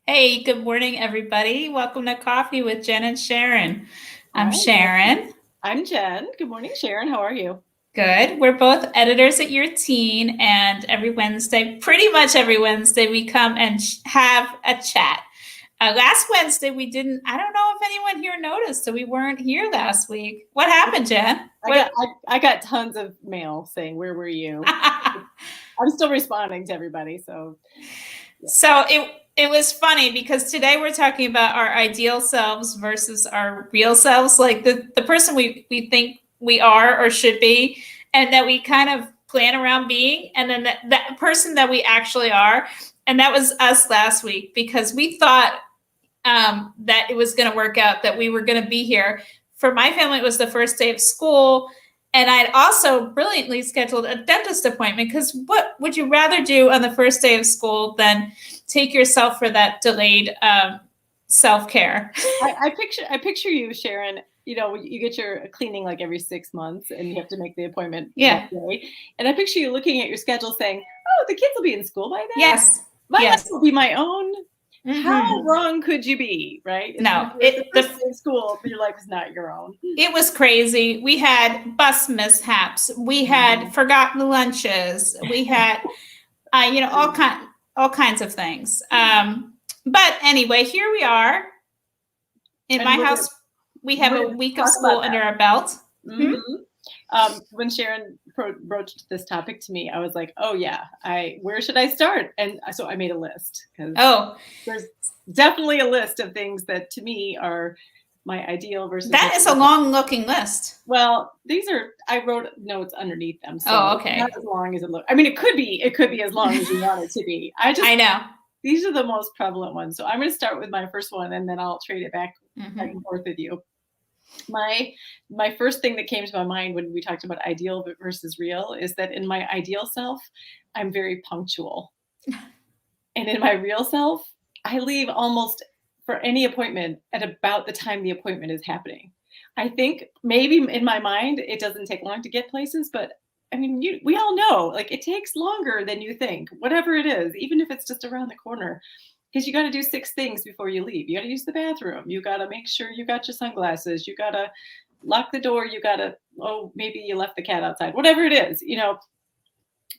Hey, good morning, everybody. Welcome to Coffee with Jen and Sharon. I'm Hi, Sharon. I'm Jen. Good morning, Sharon. How are you? Good. We're both editors at Your Teen, and every Wednesday, pretty much every Wednesday, we come and have a chat. Last Wednesday, we didn't, I don't know if anyone here noticed, so we weren't here last week. What happened, Jen? I got I got tons of mail saying, "Where were you?" I'm still responding to everybody, so yeah. So it was funny because today we're talking about our ideal selves versus our real selves, like the person we think we are or should be, and that we kind of plan around being, and then that person that we actually are. And that was us last week because we thought that it was going to work out, that we were going to be here. For my family, it was the first day of school. And I'd also brilliantly scheduled a dentist appointment because what would you rather do on the first day of school than take yourself for that delayed self-care? I picture you, Sharon. You know, you get your cleaning like every 6 months, and you have to make the appointment that Yeah. day. And I picture you looking at your schedule, saying, "Oh, the kids will be in school by then. Yes. My life Yes. will be my own." How Mm-hmm. wrong could you be, right? It's No, the first day of school, but your life is not your own. it was crazy. We had bus mishaps. We had forgotten lunches. We had all kinds of things. But anyway, here we are in And my house. We have we're a going to week of talk school about under that. our belt. Hmm? When Sharon broached this topic to me, I was like, "Oh yeah, where should I start?" And so I made a list because Oh, there's definitely a list of things that to me are my ideal versus my that is a long looking list. well, I wrote notes underneath them, so Oh, it's not okay. as long as it looks. I mean, it could be as long as you want it to be. I know. These are the most prevalent ones. So I'm going to start with my first one, and then I'll trade it back Hmm. and forth with you. My first thing that came to my mind when we talked about ideal versus real is that in my ideal self, I'm very punctual. And in my real self, I leave almost for any appointment at about the time the appointment is happening. I think maybe in my mind it doesn't take long to get places, but I mean, we all know like it takes longer than you think, whatever it is, even if it's just around the corner. Because you got to do six things before you leave. You got to use the bathroom. You got to make sure you got your sunglasses. You got to lock the door. You got to, oh, maybe you left the cat outside, whatever it is,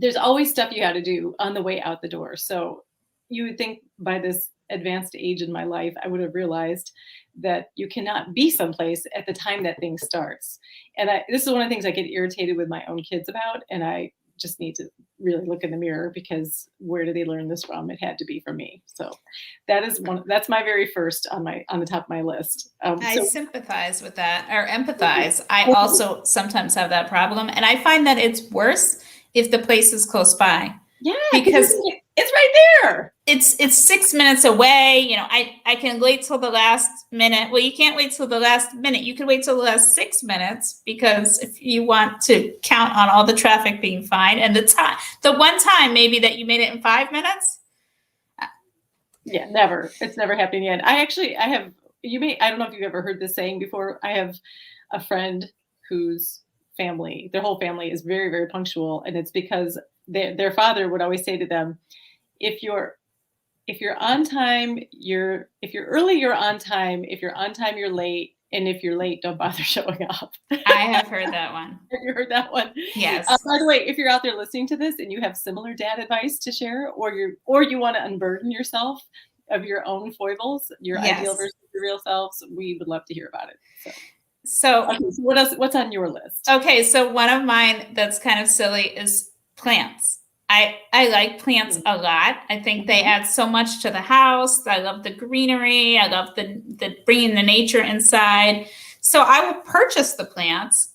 there's always stuff you got to do on the way out the door. So you would think by this advanced age in my life, I would have realized that you cannot be someplace at the time that thing starts. And this is one of the things I get irritated with my own kids about. And I just need to really look in the mirror because where did they learn this from? It had to be from me. So that's my very first on the top of my list. I So sympathize with that or empathize. I also sometimes have that problem. And I find that it's worse if the place is close by yeah, because because it's right there. it's 6 minutes away. I can wait till the last minute. Well, you can't wait till the last minute. You can wait till the last 6 minutes because if you want to count on all the traffic being fine and the one time maybe that you made it in 5 minutes. Yeah, never. It's never happened again. I have, I don't know if you've ever heard this saying before. I have a friend whose their whole family is very, very punctual. And it's because their father would always say to them, if you're, if you're on time, if you're early, you're on time. If you're on time, you're late. And if you're late, don't bother showing up. I have heard that one. Have you heard that one? Yes. By the way, if you're out there listening to this and you have similar dad advice to share, or you want to unburden yourself of your own foibles, your ideal Yes. versus your real selves, we would love to hear about it. So Okay, so what else? What's on your list? okay, so one of mine that's kind of silly is plants. I like plants a lot. I think they add so much to the house. I love the greenery. I love the bringing the nature inside. So I will purchase the plants.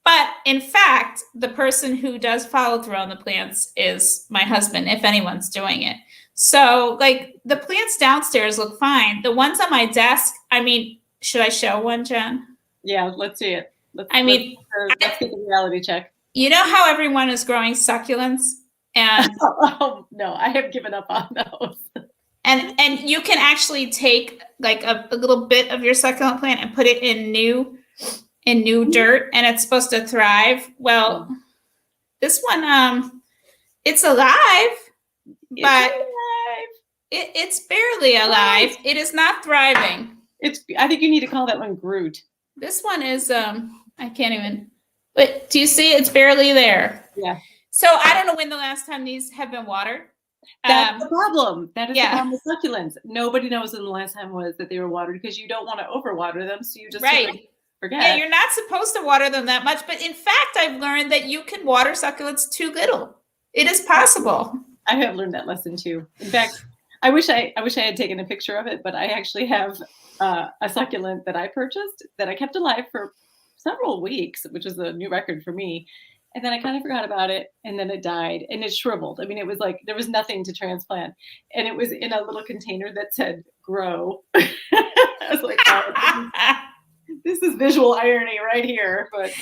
But in fact, the person who does follow through on the plants is my husband, if anyone's doing it. So, like, the plants downstairs look fine. The ones on my desk, I mean, should I show one, Jen? Yeah, let's see it. I mean, Let's get the reality check. you know how everyone is growing succulents, and Oh no, I have given up on those. and you can actually take like a little bit of your succulent plant and put it in new dirt, and it's supposed to thrive. Well, this one, it's alive, It's but alive. It's barely alive. It is not thriving. I think you need to call that one Groot. This one is I can't even. But do you see? It's barely there. Yeah. So I don't know when the last time these have been watered. That's the problem. That is the yeah. problem with succulents. Nobody knows when the last time was that they were watered because you don't want to overwater them, so you just sort of Right. forget. Yeah, you're not supposed to water them that much, but in fact, I've learned that you can water succulents too little. It is possible. I have learned that lesson too. In fact, I wish I had taken a picture of it, but I actually have a succulent that I purchased that I kept alive for several weeks, which was a new record for me. And then I kind of forgot about it, and then it died, and it shriveled. I mean, it was like there was nothing to transplant, and it was in a little container that said "grow." I was like, oh, this is visual irony right here. But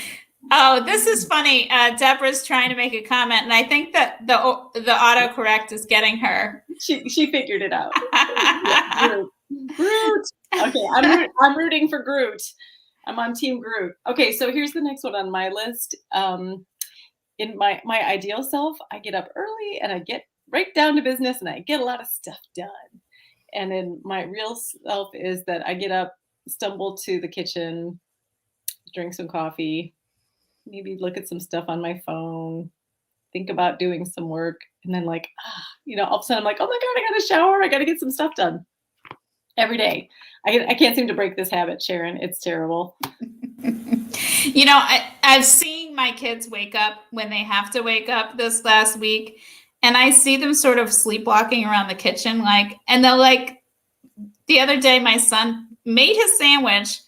oh, this is funny. Deborah's trying to make a comment, and I think that the autocorrect is getting her. She figured it out. Yeah, Groot. Okay, I'm rooting for Groot. I'm on Team Groot. Okay, so here's the next one on my list. In my ideal self, I get up early and I get right down to business and I get a lot of stuff done. And in my real self is that I get up, stumble to the kitchen, drink some coffee, maybe look at some stuff on my phone, think about doing some work, and then like, all of a sudden I'm like, oh my God, I got to shower. I got to get some stuff done every day. I can't seem to break this habit, Sharon. It's terrible. I've seen my kids wake up when they have to wake up this last week, and I see them sort of sleepwalking around the kitchen, and they'll the other day my son made his sandwich,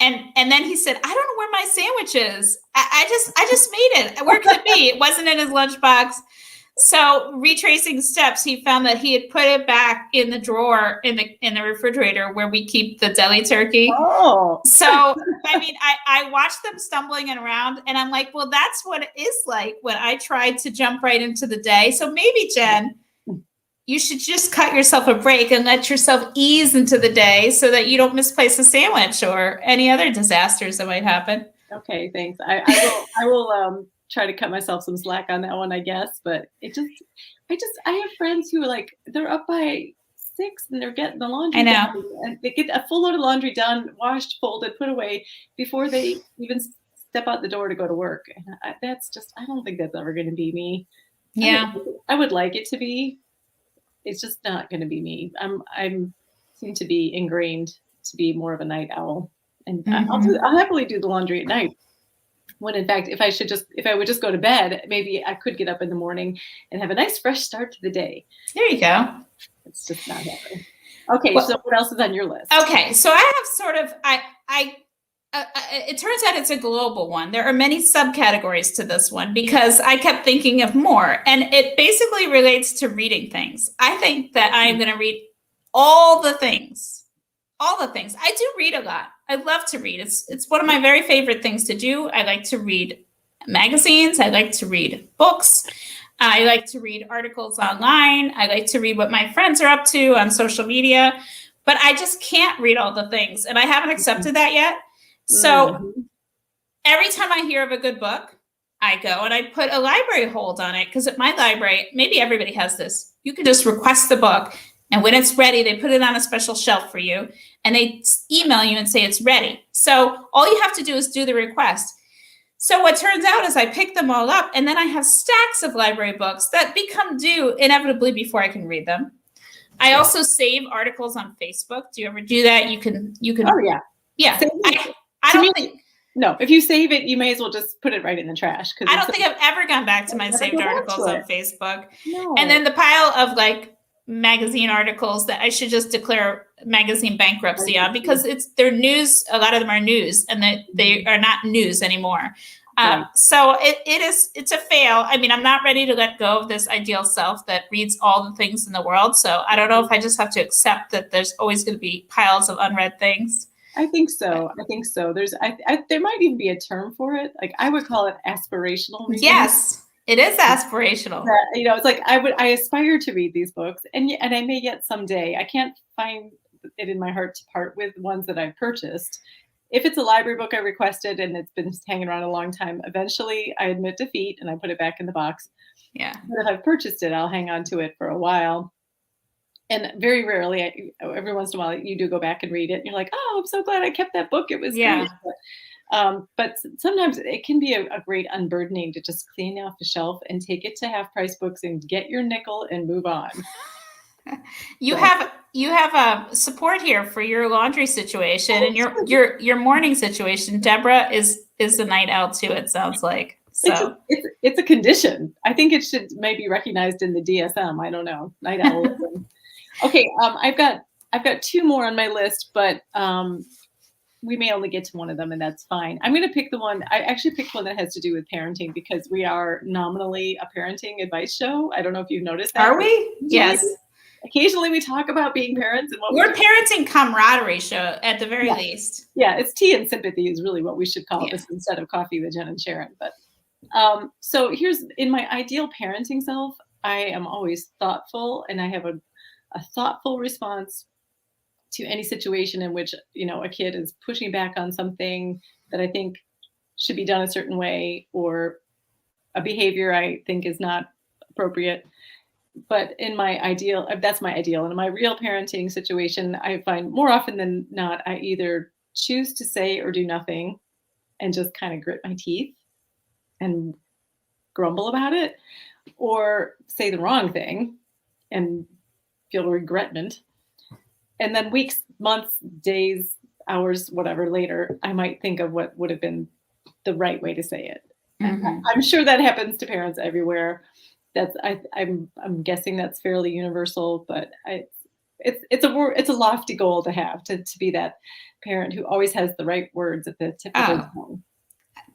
and then he said, I don't know where my sandwich is. I just made it. Where could it be? It wasn't in his lunchbox. So retracing steps, he found that he had put it back in the drawer in the refrigerator where we keep the deli turkey. Oh. So, I mean, I watched them stumbling around, and I'm like, well, that's what it is like when I tried to jump right into the day. So maybe, Jen, you should just cut yourself a break and let yourself ease into the day so that you don't misplace a sandwich or any other disasters that might happen. Okay, thanks. I will try to cut myself some slack on that one, I guess. But I have friends who they're up by 6 and they're getting the laundry done, and they get a full load of laundry done, washed, folded, put away before they even step out the door to go to work. And I don't think that's ever going to be me. Yeah, I would like it to be. It's just not going to be me. I'm seem to be ingrained to be more of a night owl, and I'll happily do the laundry at night. When in fact, if I would just go to bed, maybe I could get up in the morning and have a nice fresh start to the day. There you go. It's just not happening. Okay, so what else is on your list? Okay, so I have sort of it turns out it's a global one. There are many subcategories to this one because I kept thinking of more, and it basically relates to reading things. I think that I am going to read all the things. I do read a lot. I love to read. It's one of my very favorite things to do. I like to read magazines. I like to read books. I like to read articles online. I like to read what my friends are up to on social media, but I just can't read all the things, and I haven't accepted that yet. So every time I hear of a good book, I go and I put a library hold on it, because at my library, maybe everybody has this, you can just request the book, and when it's ready, they put it on a special shelf for you, and they email you and say it's ready. So all you have to do is do the request. So what turns out is I pick them all up, and then I have stacks of library books that become due inevitably before I can read them. I also save articles on Facebook. Do you ever do that? You can. Oh yeah. Yeah. I don't think. No, if you save it, you may as well just put it right in the trash. I don't think I've ever gone back to my saved articles on Facebook. No. And then the pile of magazine articles that I should just declare magazine bankruptcy on, because they're news. A lot of them are news, and they are not news anymore. So it's a fail. I mean, I'm not ready to let go of this ideal self that reads all the things in the world. So I don't know if I just have to accept that there's always going to be piles of unread things. I think so. There's there might even be a term for it. I would call it aspirational reading. Yes. It is aspirational. It's I aspire to read these books, and I may yet someday. I can't find it in my heart to part with ones that I've purchased. If it's a library book I requested and it's been hanging around a long time, eventually I admit defeat and I put it back in the box. Yeah. But if I've purchased it, I'll hang on to it for a while. And very rarely, every once in a while, you do go back and read it. And you're like, oh, I'm so glad I kept that book. It was great. Yeah. But sometimes it can be a great unburdening to just clean off the shelf and take it to Half Price Books and get your nickel and move on. You So, have a support here for your laundry situation and your morning situation. Deborah is the night owl too, it sounds like. So it's a condition. I think it should maybe recognized in the DSM. I don't know. Night owlism. Okay, I've got two more on my list, but we may only get to one of them, and that's fine. I'm going to pick the one. I actually picked one that has to do with parenting because we are nominally a parenting advice show. I don't know if you've noticed that. Are we? Yes. Occasionally we talk about being parents and what we're parenting camaraderie show at the very least. Yeah, it's tea and sympathy is really what we should call this instead of coffee with Jen and Sharon. But so here's in my ideal parenting self, I am always thoughtful and I have a thoughtful response to any situation in which, you know, a kid is pushing back on something that I think should be done a certain way or a behavior I think is not appropriate. But in my ideal, that's my ideal. In my real parenting situation, I find more often than not, I either choose to say or do nothing and just kind of grit my teeth and grumble about it, or say the wrong thing and feel regretment. And then weeks, months, days, hours, whatever later, I might think of what would have been the right way to say it. Mm-hmm. I'm sure that happens to parents everywhere. I'm guessing that's fairly universal, but it's a lofty goal to have to be that parent who always has the right words at the tip of their tongue.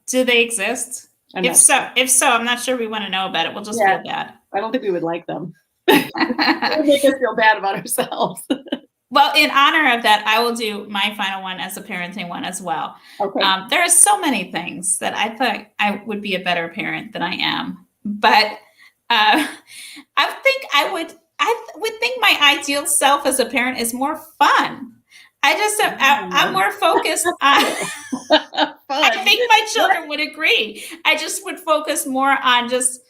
Do they exist? If so, I'm not sure we want to know about it. We'll just feel bad. I don't think we would like them. It would make us feel bad about ourselves. Well, in honor of that, I will do my final one as a parenting one as well. Okay. There are so many things that I thought I would be a better parent than I am, but I would think my ideal self as a parent is more fun. I'm more focused on, I think my children would agree. I just would focus more on just,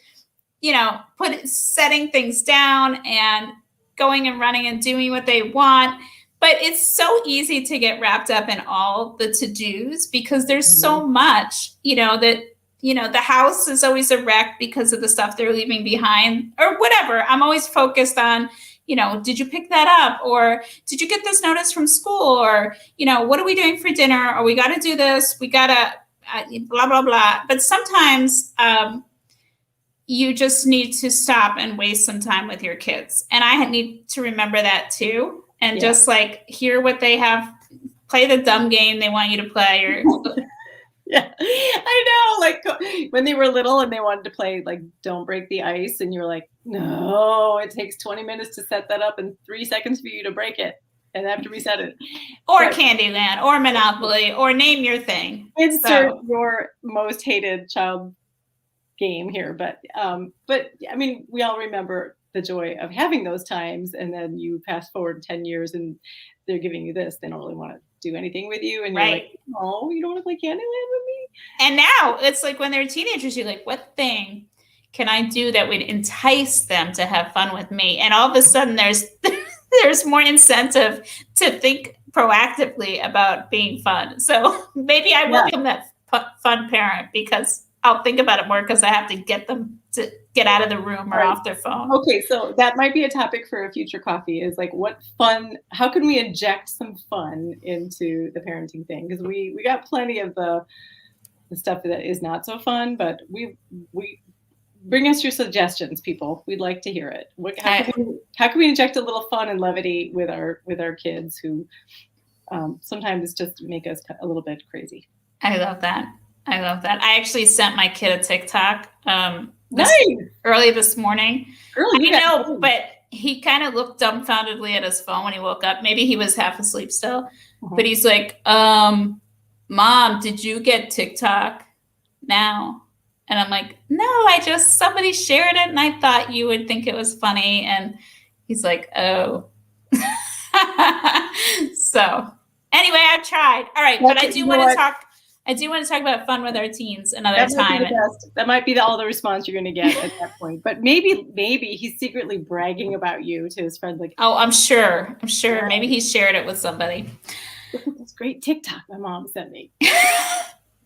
you know, setting things down and going and running and doing what they want. But it's so easy to get wrapped up in all the to-dos because there's so much, you know, that, you know, the house is always a wreck because of the stuff they're leaving behind or whatever. I'm always focused on, you know, did you pick that up? Or did you get this notice from school? Or, you know, what are we doing for dinner? Or we got to do this. We got to blah, blah, blah. But sometimes you just need to stop and waste some time with your kids. And I need to remember that too. And just like hear what they have, play the dumb game they want you to play or yeah, I know. Like when they were little and they wanted to play like Don't Break the Ice, and you're like, no, it takes 20 minutes to set that up and 3 seconds for you to break it and have to reset it. Or Candyland, or Monopoly, or name your thing. Insert your most hated child game here, but I mean, we all remember the joy of having those times, and then you fast forward 10 years and they're giving you this. They don't really want to do anything with you, and you're like, oh, you don't want to play Candyland with me? And now it's like when they're teenagers, you're like, what thing can I do that would entice them to have fun with me? And all of a sudden there's more incentive to think proactively about being fun. So maybe I welcome that fun parent because I'll think about it more because I have to get them to get out of the room or off their phone. Okay, so that might be a topic for a future coffee is like what fun, how can we inject some fun into the parenting thing? Because we got plenty of the stuff that is not so fun, but we bring us your suggestions, people. We'd like to hear it. How can we inject a little fun and levity with our kids who sometimes just make us a little bit crazy? I love that. I actually sent my kid a TikTok early this morning. I know, but he kind of looked dumbfoundedly at his phone when he woke up. Maybe he was half asleep still. But he's like, Mom, did you get TikTok now? And I'm like, no, somebody shared it and I thought you would think it was funny. And he's like, oh. So anyway, I've tried. All right. But I do want I do want to talk about fun with our teens another That might be time. the best. That might be all the response you're going to get at that point. But maybe he's secretly bragging about you to his friend, like, Oh, I'm sure. yeah, Maybe he shared it with somebody. look at this great TikTok my mom sent me.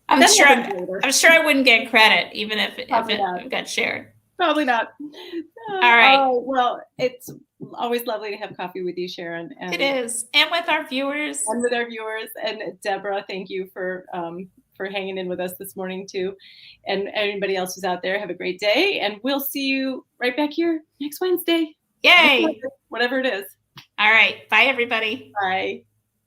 I'm That sure. happens later. I'm sure I wouldn't get credit even if Probably not. it got shared. Probably not. All right. Well, it's always lovely to have coffee with you, Sharon. It is, and with our viewers. And with our viewers. And Deborah, thank you for hanging in with us this morning too. And anybody else who's out there, have a great day. And we'll see you right back here next Wednesday. Yay! Whatever it is. All right. Bye, everybody. Bye.